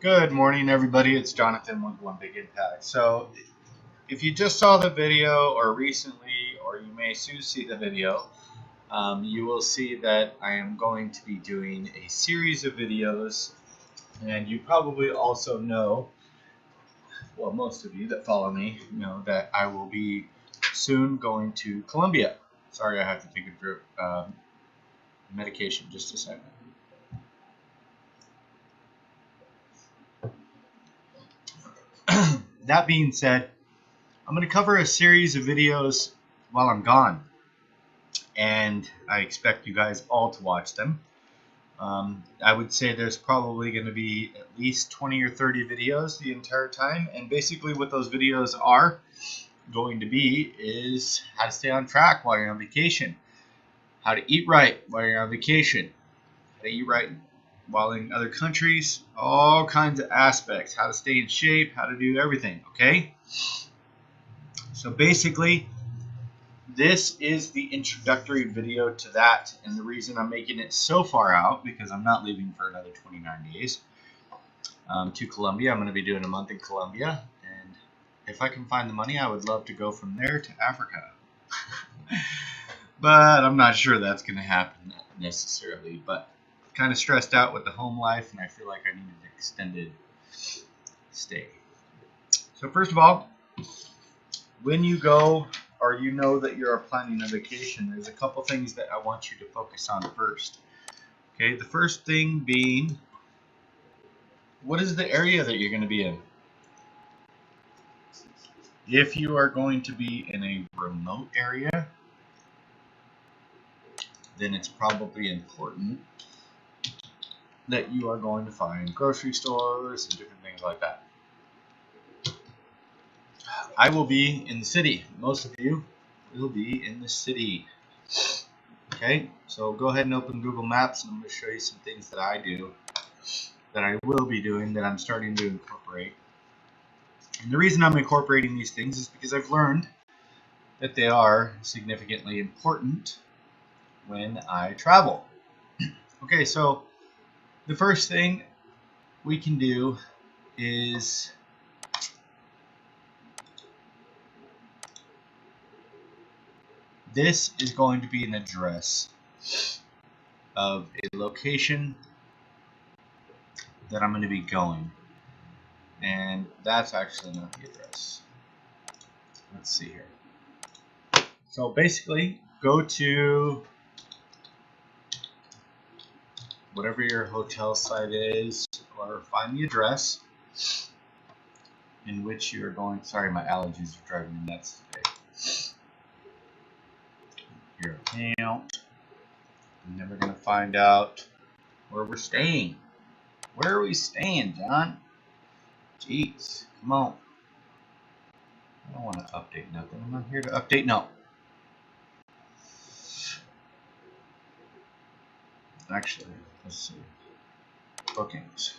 Good morning, everybody. It's Jonathan with One Big Impact. So, if you just saw the video or recently, or you may soon see the video, you will see that I am going to be doing a series of videos. And you probably also know, well, most of you that follow me know that I will be soon going to Colombia. Sorry, I have to take a drip medication just a second. That being said, I'm going to cover a series of videos while I'm gone, and I expect you guys all to watch them. I would say there's probably going to be at least 20 or 30 videos the entire time, and basically what those videos are going to be is how to stay on track while you're on vacation, how to eat right while you're on vacation, how to eat right while in other countries, all kinds of aspects, how to stay in shape, how to do everything, okay? So basically, this is the introductory video to that, and the reason I'm making it so far out, because I'm not leaving for another 29 days to Colombia. I'm going to be doing a month in Colombia, and if I can find the money, I would love to go from there to Africa. But I'm not sure that's going to happen necessarily, but kind of stressed out with the home life, and I feel like I need an extended stay. So first of all, when you go, or you know that you're planning a vacation, there's a couple things that I want you to focus on first. Okay, the first thing being, what is the area that you're going to be in? If you are going to be in a remote area, then it's probably important that you are going to find grocery stores and different things like that. I will be in the city. Most of you will be in the city. Okay, so go ahead and open Google Maps, and I'm going to show you some things that I do, that I will be doing, that I'm starting to incorporate. And the reason I'm incorporating these things is because I've learned that they are significantly important when I travel. Okay, so the first thing we can do is this is going to be an address of a location that I'm going to be going. And that's actually not the address. Let's see here. So basically, go to whatever your hotel site is, or find the address in which you're going. Sorry, my allergies are driving me nuts today. Your account. I'm never going to find out where we're staying. Where are we staying, John? Jeez, come on. I don't want to update nothing. I'm not here to update no. Actually, let's see. Bookings.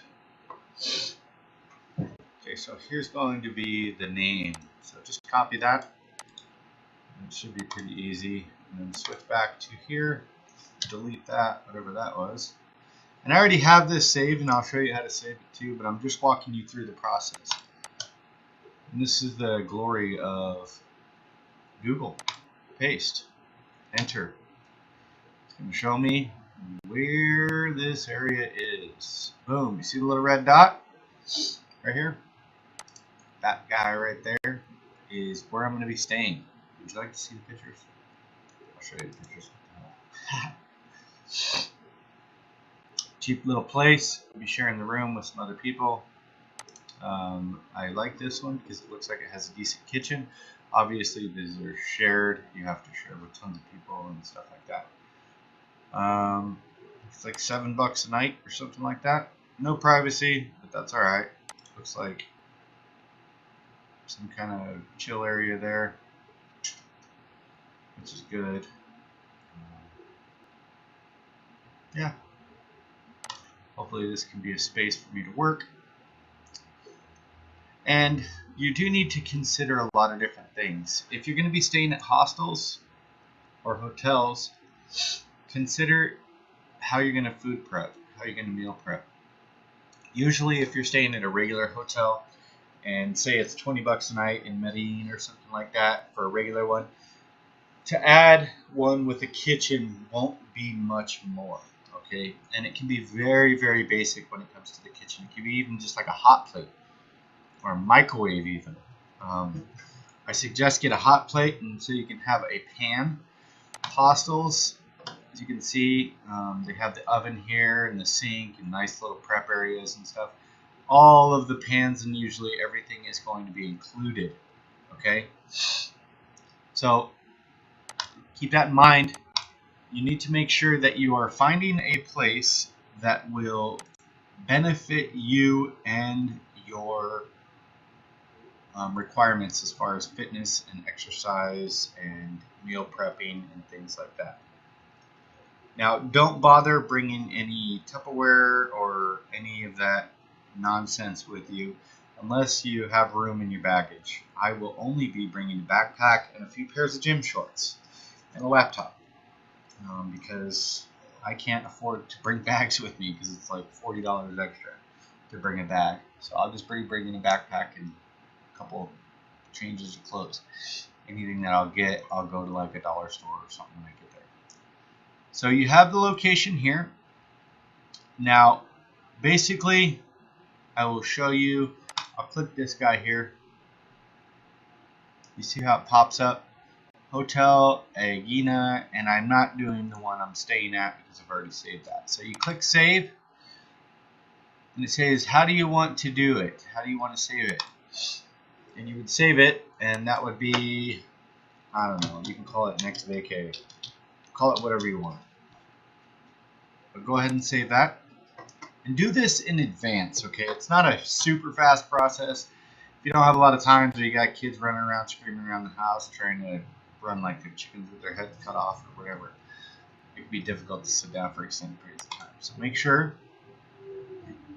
Okay, so here's going to be the name. So just copy that. It should be pretty easy. And then switch back to here. Delete that, whatever that was. And I already have this saved, and I'll show you how to save it too, but I'm just walking you through the process. And this is the glory of Google. Paste. Enter. It's going to show me where this area is. Boom. You see the little red dot right here? That guy right there is where I'm going to be staying. Would you like to see the pictures? I'll show you the pictures. Cheap little place. I'll be sharing the room with some other people. I like this one because it looks like it has a decent kitchen. Obviously, these are shared. You have to share with tons of people and stuff like that. It's like $7 a night or something like that. No privacy, but that's alright. Looks like some kind of chill area there, which is good. Yeah. Hopefully this can be a space for me to work. And you do need to consider a lot of different things. If you're going to be staying at hostels or hotels, consider how you're going to food prep, how you're going to meal prep. Usually if you're staying at a regular hotel and say it's 20 bucks a night in Medellin or something like that for a regular one, to add one with a kitchen won't be much more, okay? And it can be very, very basic when it comes to the kitchen. It can be even just like a hot plate or a microwave even. I suggest get a hot plate, and so you can have a pan. Hostels, as you can see, they have the oven here and the sink and nice little prep areas and stuff. All of the pans and usually everything is going to be included, okay? So keep that in mind. You need to make sure that you are finding a place that will benefit you and your requirements as far as fitness and exercise and meal prepping and things like that. Now, don't bother bringing any Tupperware or any of that nonsense with you unless you have room in your baggage. I will only be bringing a backpack and a few pairs of gym shorts and a laptop because I can't afford to bring bags with me because it's like $40 extra to bring a bag. So I'll just be bringing a backpack and a couple changes of clothes. Anything that I'll get, I'll go to like a dollar store or something when I get there. So you have the location here. Now, basically, I will show you. I'll click this guy here. You see how it pops up? Hotel Aegina, and I'm not doing the one I'm staying at because I've already saved that. So you click save, and it says, how do you want to do it? How do you want to save it? And you would save it, and that would be, I don't know, you can call it next vacay. Call it whatever you want. But go ahead and save that. And do this in advance, okay? It's not a super fast process. If you don't have a lot of time, or you got kids running around, screaming around the house, trying to run like they're chickens with their heads cut off or whatever, it can be difficult to sit down for extended periods of time. So make sure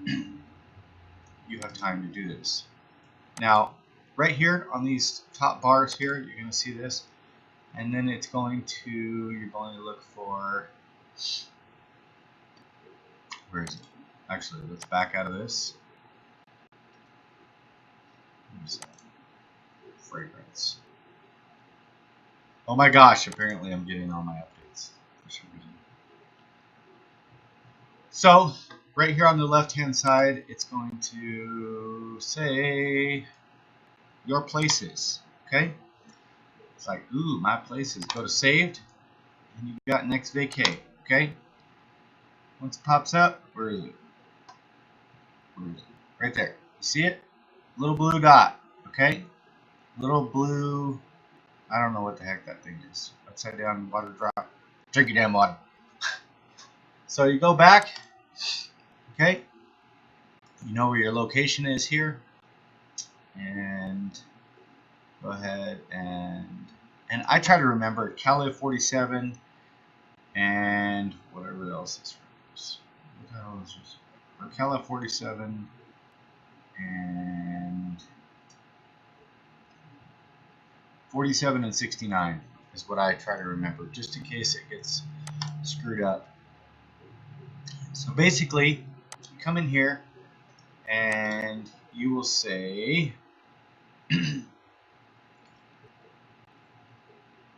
you have time to do this. Now, right here on these top bars here, you're going to see this. And then it's going to, you're going to look for, where is it? Actually, let's back out of this. Fragrance. Oh my gosh, apparently I'm getting all my updates for some reason. So, right here on the left-hand side, it's going to say your places, okay? It's like, ooh, my places. Go to saved, and you got next vacay, okay? Once it pops up, where is it? Where is it? Right there. You see it? Little blue dot, okay? Little blue, I don't know what the heck that thing is. Upside down water drop. Drink your damn water. So you go back, okay? You know where your location is here. And go ahead and I try to remember Cali 47 and whatever else is for this. What the hell is this? For Cali 47 and 47 and 69 is what I try to remember, just in case it gets screwed up. So basically, you come in here and you will say,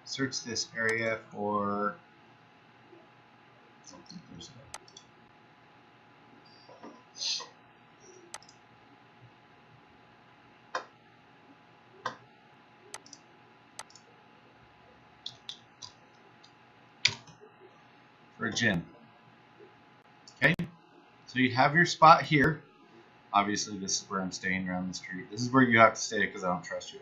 search this area for something. For a gym. Okay, so you have your spot here. Obviously, this is where I'm staying around the street. This is where you have to stay because I don't trust you.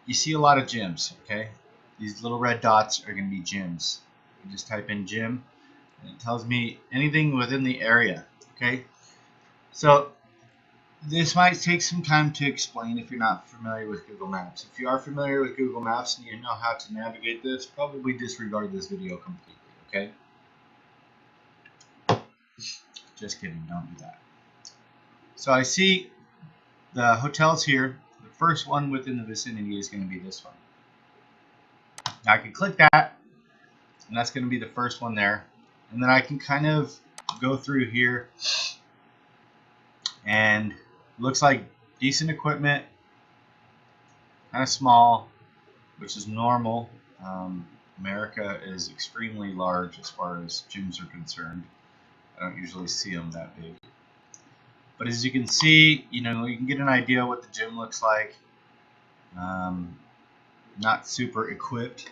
You see a lot of gyms, okay? These little red dots are going to be gyms. You just type in gym, and it tells me anything within the area, okay? So this might take some time to explain if you're not familiar with Google Maps. If you are familiar with Google Maps and you know how to navigate this, probably disregard this video completely, okay? Just kidding, don't do that. So I see the hotels here. The first one within the vicinity is going to be this one. Now I can click that, and that's going to be the first one there. And then I can kind of go through here, and looks like decent equipment, kind of small, which is normal. America is extremely large as far as gyms are concerned. I don't usually see them that big. But as you can see, you can get an idea what the gym looks like. Not super equipped.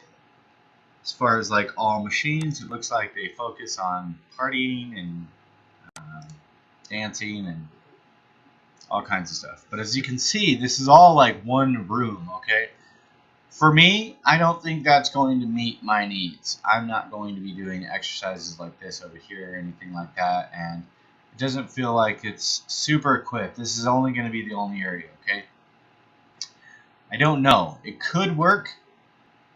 As far as like all machines, it looks like they focus on partying and dancing and all kinds of stuff. But as you can see, this is all like one room, okay? For me, I don't think that's going to meet my needs. I'm not going to be doing exercises like this over here or anything like that, and it doesn't feel like it's super equipped. This is only going to be the only area, okay? I don't know. It could work,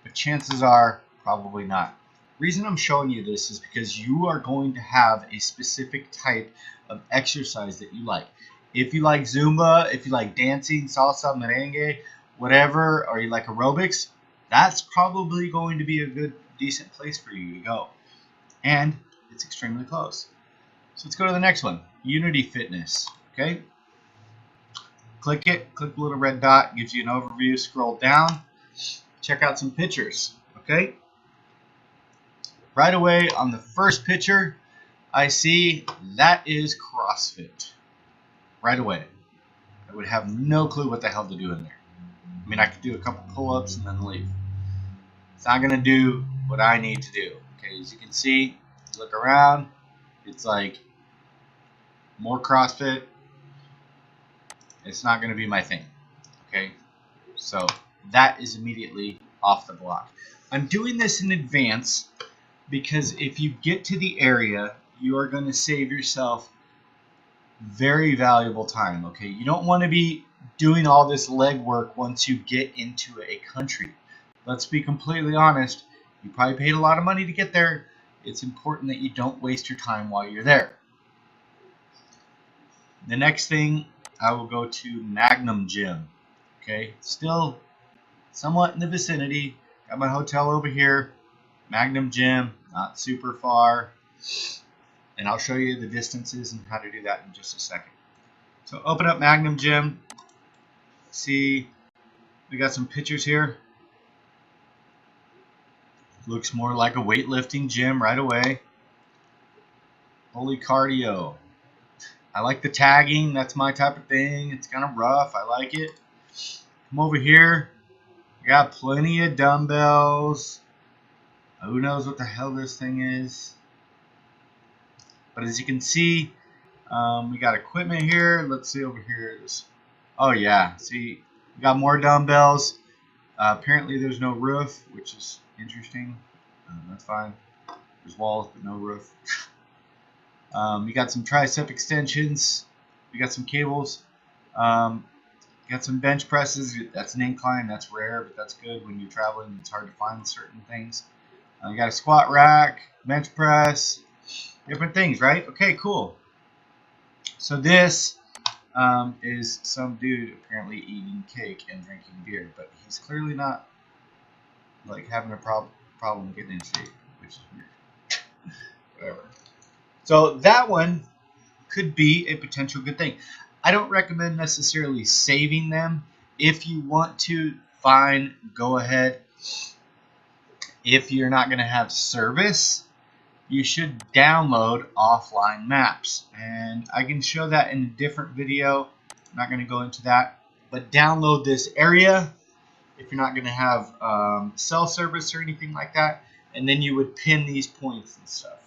but chances are probably not. The reason I'm showing you this is because you are going to have a specific type of exercise that you like. If you like Zumba, if you like dancing, salsa, merengue, whatever, or you like aerobics, that's probably going to be a good, decent place for you to go. And it's extremely close. So let's go to the next one, Unity Fitness, okay? Click it, click the little red dot, gives you an overview, scroll down, check out some pictures, okay? Right away on the first picture, I see that is CrossFit. Right away. I would have no clue what the hell to do in there. I mean, I could do a couple pull-ups and then leave. It's not going to do what I need to do. Okay, as you can see, look around, it's like more CrossFit. It's not going to be my thing. Okay, so that is immediately off the block. I'm doing this in advance because if you get to the area, you are going to save yourself very valuable time. Okay, you don't want to be doing all this legwork once you get into a country. Let's be completely honest. You probably paid a lot of money to get there. It's important that you don't waste your time while you're there. The next thing, I will go to Magnum Gym. Okay, still somewhat in the vicinity. Got my hotel over here. Magnum Gym, not super far. And I'll show you the distances and how to do that in just a second. So open up Magnum Gym. See, we got some pictures here. Looks more like a weightlifting gym right away. Holy cardio. I like the tagging. That's my type of thing. It's kind of rough. I like it. Come over here. I got plenty of dumbbells. Who knows what the hell this thing is. But as you can see, we got equipment here. Let's see over here. Oh yeah, see, we got more dumbbells. Apparently there's no roof, which is interesting. That's fine. There's walls, but no roof. You got some tricep extensions. We got some cables. Got some bench presses. That's an incline. That's rare, but that's good when you're traveling. It's hard to find certain things. You got a squat rack, bench press, different things, right? Okay, cool. So this is some dude apparently eating cake and drinking beer, but he's clearly not like having a problem getting in shape, which is weird. Whatever. So that one could be a potential good thing. I don't recommend necessarily saving them. If you want to, fine, go ahead. If you're not going to have service, you should download offline maps. And I can show that in a different video. I'm not going to go into that. But download this area if you're not going to have cell service or anything like that. And then you would pin these points and stuff.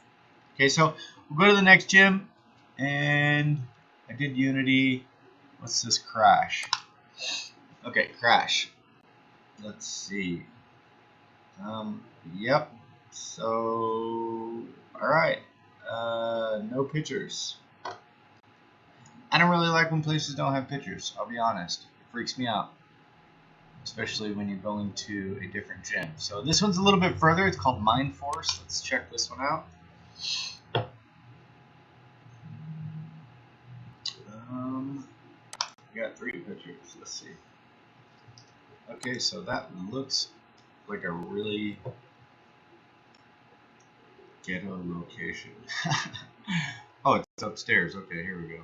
Okay, so we'll go to the next gym. And I did Unity. What's this? Crash. Okay, Crash. Let's see. Yep. So, alright. No pictures. I don't really like when places don't have pictures, I'll be honest. It freaks me out. Especially when you're going to a different gym. So this one's a little bit further. It's called Mind Force. Let's check this one out. We got 3 pictures. Let's see. Okay, so that looks like a really Get a location. Oh, it's upstairs. Okay, here we go.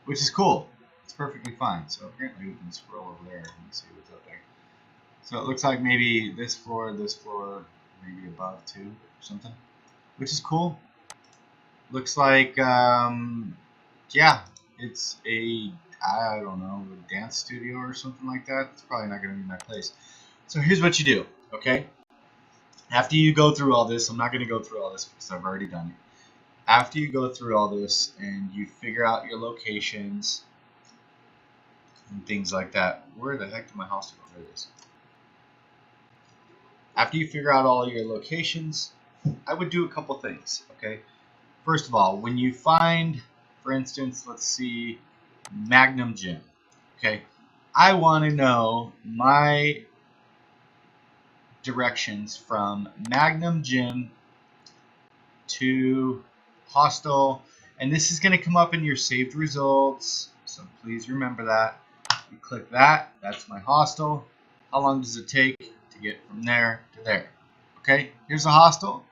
Which is cool. It's perfectly fine. So apparently we can scroll over there and see what's up there. So it looks like maybe this floor, maybe above too, or something. Which is cool. Looks like, yeah, it's a, I don't know, a dance studio or something like that. It's probably not going to be my place. So here's what you do, okay? After you go through all this, I'm not going to go through all this because I've already done it. After you go through all this and you figure out your locations and things like that, where the heck did my hostel go? There it is. After you figure out all your locations, I would do a couple things, okay? First of all, when you find, for instance, let's see, Magnum Gym, okay? I want to know my directions from Magnum Gym to hostel, and this is going to come up in your saved results, so please remember that. You click that, that's my hostel. How long does it take to get from there to there? Okay, here's the hostel.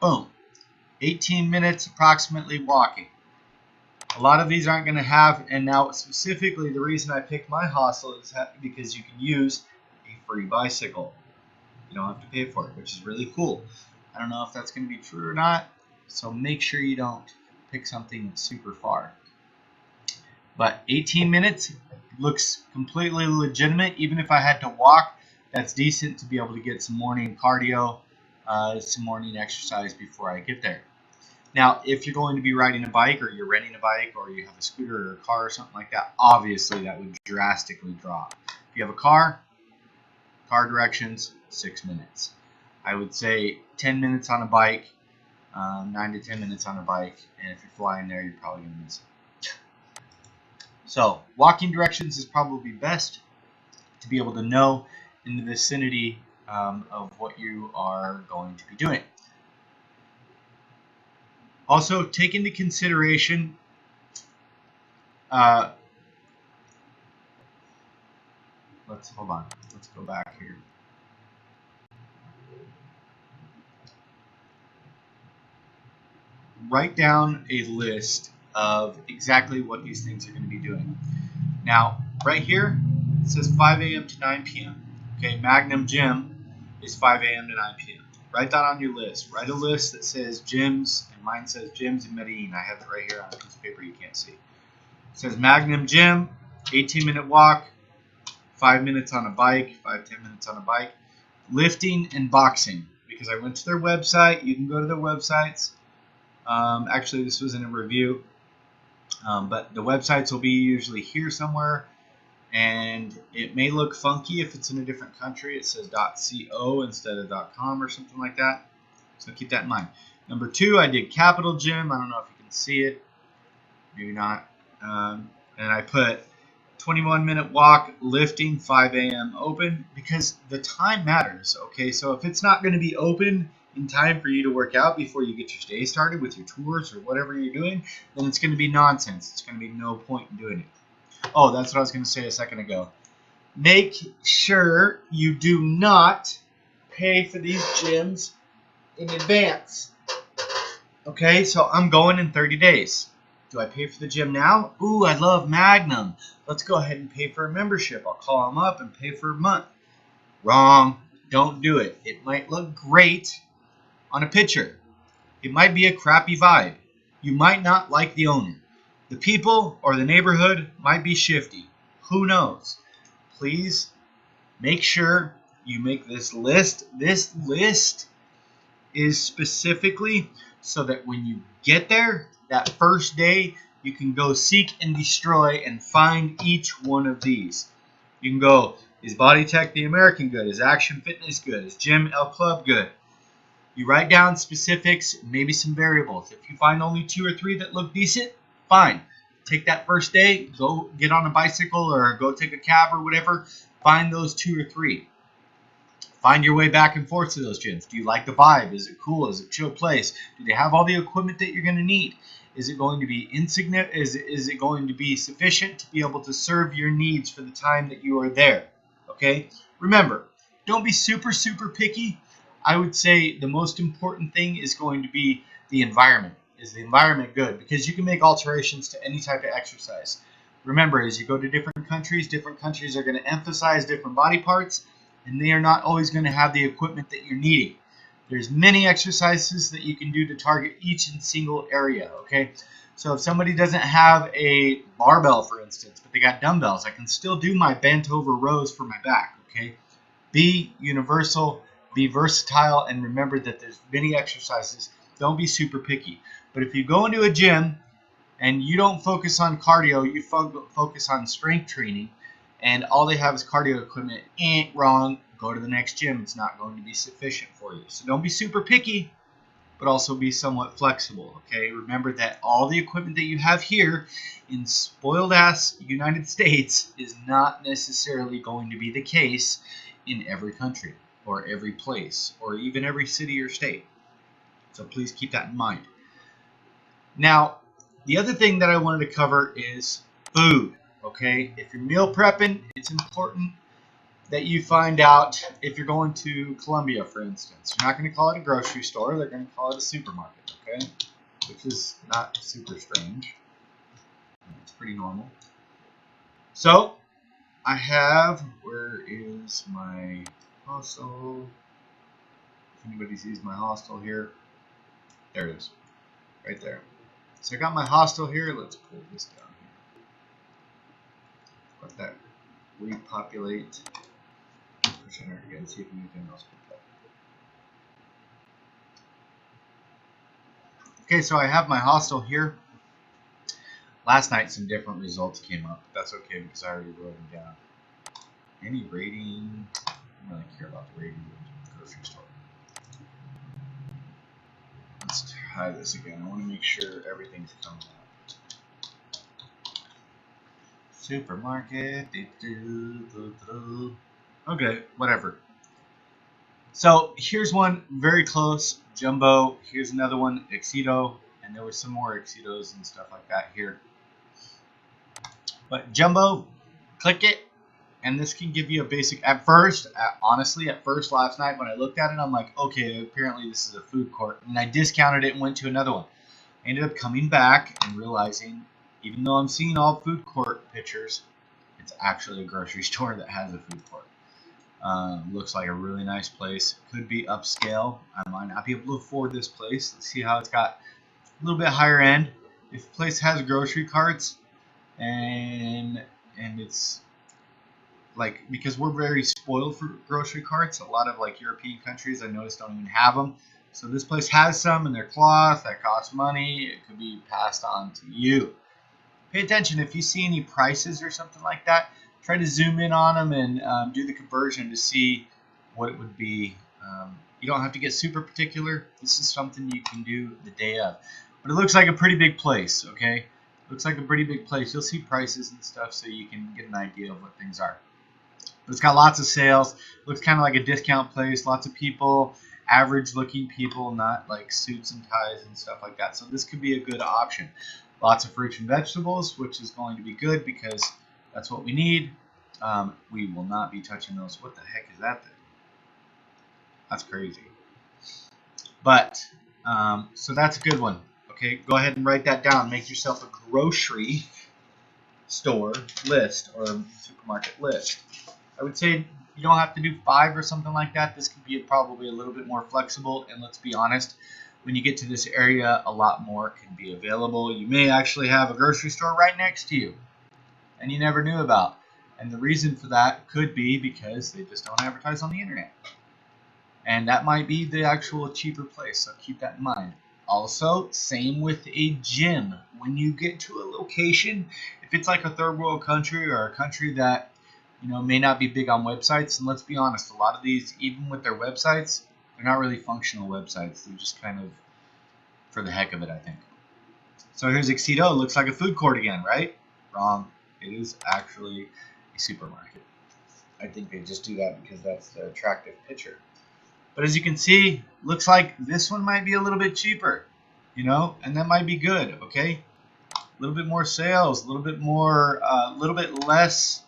Boom. 18 minutes approximately walking. A lot of these aren't going to have, and now specifically the reason I picked my hostel is because you can use a free bicycle. You don't have to pay for it, which is really cool. I don't know if that's going to be true or not, so make sure you don't pick something super far. But 18 minutes looks completely legitimate. Even if I had to walk, that's decent to be able to get some morning cardio, some morning exercise before I get there. Now, if you're going to be riding a bike or you're renting a bike or you have a scooter or a car or something like that, obviously that would drastically drop. If you have a car directions, 6 minutes. I would say 10 minutes on a bike, 9 to 10 minutes on a bike, and if you're flying there, you're probably going to miss it. So, walking directions is probably best to be able to know in the vicinity of what you are going to be doing. Also, take into consideration let's go back here. Write down a list of exactly what these things are going to be doing. Now, right here, it says 5 a.m. to 9 p.m. Okay, Magnum Gym is 5 a.m. to 9 p.m. Write that on your list. Write a list that says gyms, and mine says gyms in Medellin. I have it right here on a piece of paper you can't see. It says Magnum Gym, 18-minute walk, 5 minutes on a bike, 5-10 minutes on a bike. Lifting and boxing, because I went to their website. You can go to their websites. Actually, this was in a review, but the websites will be usually here somewhere, and it may look funky if it's in a different country. It says .co instead of .com or something like that, so keep that in mind. Number 2, I did Capital Gym. I don't know if you can see it, maybe not, and I put 21-minute walk, lifting, 5 a.m. open, because the time matters, okay? So if it's not going to be open in time for you to work out before you get your day started with your tours or whatever you're doing, then it's going to be nonsense. It's going to be no point in doing it. Oh, that's what I was going to say a second ago. Make sure you do not pay for these gyms in advance. Okay, so I'm going in 30 days. Do I pay for the gym now? Ooh, I love Magnum. Let's go ahead and pay for a membership. I'll call them up and pay for a month. Wrong. Don't do it. It might look great on a picture. It might be a crappy vibe. You might not like the owner. The people or the neighborhood might be shifty. Who knows? Please make sure you make this list. This list is specifically so that when you get there, that first day, you can go seek and destroy and find each one of these. You can go, is Body Tech the American good? Is Action Fitness good? Is Gym El Club good? You write down specifics, maybe some variables. If you find only 2 or 3 that look decent, fine. Take that first day, go get on a bicycle or go take a cab or whatever. Find those 2 or 3. Find your way back and forth to those gyms. Do you like the vibe? Is it cool? Is it a chill place? Do they have all the equipment that you're going to need? Is it going to be insignificant? Is it going to be sufficient to be able to serve your needs for the time that you are there? Okay? Remember, don't be super picky. I would say the most important thing is going to be the environment. Is the environment good? Because you can make alterations to any type of exercise. Remember, as you go to different countries are going to emphasize different body parts, and they are not always going to have the equipment that you're needing. There's many exercises that you can do to target each and single area, okay? So if somebody doesn't have a barbell, for instance, but they got dumbbells, I can still do my bent over rows for my back, okay? Be universal, be versatile, and remember that there's many exercises. Don't be super picky. But if you go into a gym and you don't focus on cardio, you focus on strength training, and all they have is cardio equipment, wrong. Go to the next gym. It's not going to be sufficient for you. So don't be super picky, but also be somewhat flexible, okay? Remember that all the equipment that you have here in spoiled-ass United States is not necessarily going to be the case in every country or every place or even every city or state. So please keep that in mind. Now, the other thing that I wanted to cover is food, okay? If you're meal prepping, it's important that you find out if you're going to Colombia, for instance. You're not going to call it a grocery store. They're going to call it a supermarket, okay? Which is not super strange. It's pretty normal. So, I have, where is my hostel? If anybody sees my hostel here, there it is, right there. So I got my hostel here. Let's pull this down here. Let that repopulate. Push enter again, see if anything else pops up. Okay, so I have my hostel here. Last night some different results came up. That's okay because I already wrote them down. Any rating? I don't really care about the rating of the grocery store. Let's try this again. I want to make sure everything's coming up. Supermarket. Okay, whatever. So here's one very close, Jumbo. Here's another one, Exito, and there were some more Exitos and stuff like that here. But Jumbo, click it, and this can give you a basic. Honestly, at first last night when I looked at it, I'm like, okay, apparently this is a food court, and I discounted it and went to another one. I ended up coming back and realizing, even though I'm seeing all food court pictures, it's actually a grocery store that has a food court. Looks like a really nice place. Could be upscale. I might not be able to afford this place. Let's see how it's got a little bit higher end. If the place has grocery carts, and it's like, because we're very spoiled for grocery carts, a lot of like European countries I noticed don't even have them. So this place has some, and they're cloth. That costs money. It could be passed on to you. Pay attention if you see any prices or something like that. Try to zoom in on them and do the conversion to see what it would be. You don't have to get super particular. This is something you can do the day of. But it looks like a pretty big place, okay? Looks like a pretty big place. You'll see prices and stuff so you can get an idea of what things are. But it's got lots of sales. Looks kind of like a discount place. Lots of people, average looking people, not like suits and ties and stuff like that. So this could be a good option. Lots of fruits and vegetables, which is going to be good because that's what we need. We will not be touching those. What the heck is that thing? That's crazy. But, so that's a good one. Okay, go ahead and write that down. Make yourself a grocery store list or supermarket list. I would say you don't have to do 5 or something like that. This could be probably a little bit more flexible. And let's be honest, when you get to this area, a lot more can be available. You may actually have a grocery store right next to you, and you never knew about. And the reason for that could be because they just don't advertise on the internet. And that might be the actual cheaper place, so keep that in mind. Also, same with a gym. When you get to a location, if it's like a third world country or a country that, you know, may not be big on websites, and let's be honest, a lot of these, even with their websites, they're not really functional websites. They're just kind of for the heck of it, I think. So here's Exito. It looks like a food court again, right? Wrong. It is actually a supermarket. I think they just do that because that's the attractive picture. But as you can see, looks like this one might be a little bit cheaper, you know, and that might be good, okay? A little bit more sales, a little bit more, a little bit less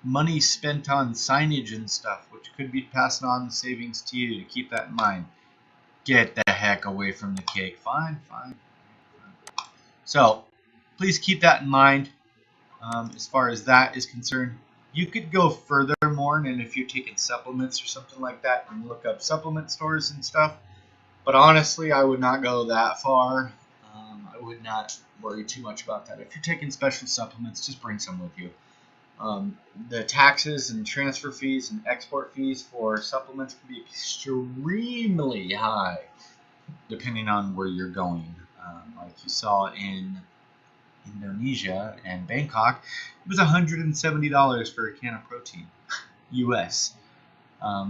money spent on signage and stuff, which could be passing on the savings to you. To keep that in mind. Get the heck away from the cake. Fine. So please keep that in mind. As far as that is concerned, you could go further more, and if you're taking supplements or something like that, and look up supplement stores and stuff. But honestly, I would not go that far. I would not worry too much about that. If you're taking special supplements, just bring some with you. The taxes and transfer fees and export fees for supplements can be extremely high, depending on where you're going. Like you saw in Indonesia and Bangkok, it was $170 for a can of protein, US.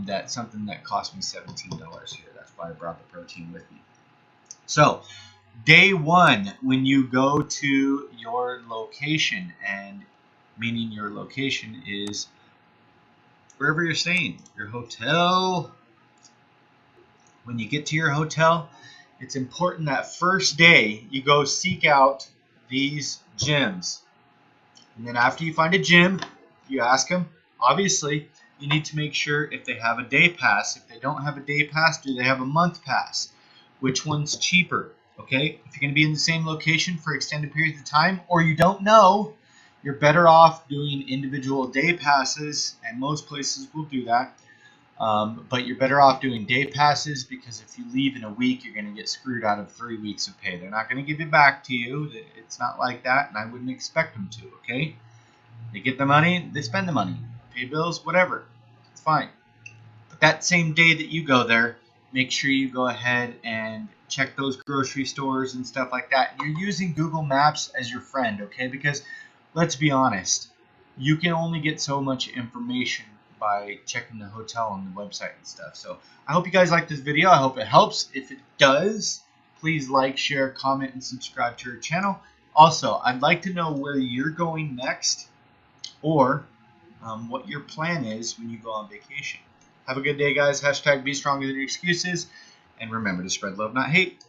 That's something that cost me $17 here. That's why I brought the protein with me. So, day one, when you go to your location, and meaning your location is wherever you're staying, your hotel. When you get to your hotel, it's important that first day you go seek out these gyms. And then after you find a gym, you ask them. Obviously, you need to make sure if they have a day pass. If they don't have a day pass, do they have a month pass? Which one's cheaper? Okay, if you're going to be in the same location for extended periods of time, or you don't know, you're better off doing individual day passes, and most places will do that. But you're better off doing day passes, because if you leave in a week, you're going to get screwed out of 3 weeks of pay. They're not going to give it back to you. It's not like that, and I wouldn't expect them to, okay? They get the money, they spend the money. Pay bills, whatever. It's fine. But that same day that you go there, make sure you go ahead and check those grocery stores and stuff like that. You're using Google Maps as your friend, okay? Because let's be honest, you can only get so much information by checking the hotel on the website and stuff. So I hope you guys like this video. I hope it helps. If it does, please like, share, comment, and subscribe to our channel. Also, I'd like to know where you're going next, or what your plan is when you go on vacation. Have a good day, guys. Hashtag be stronger than your excuses. And remember to spread love, not hate.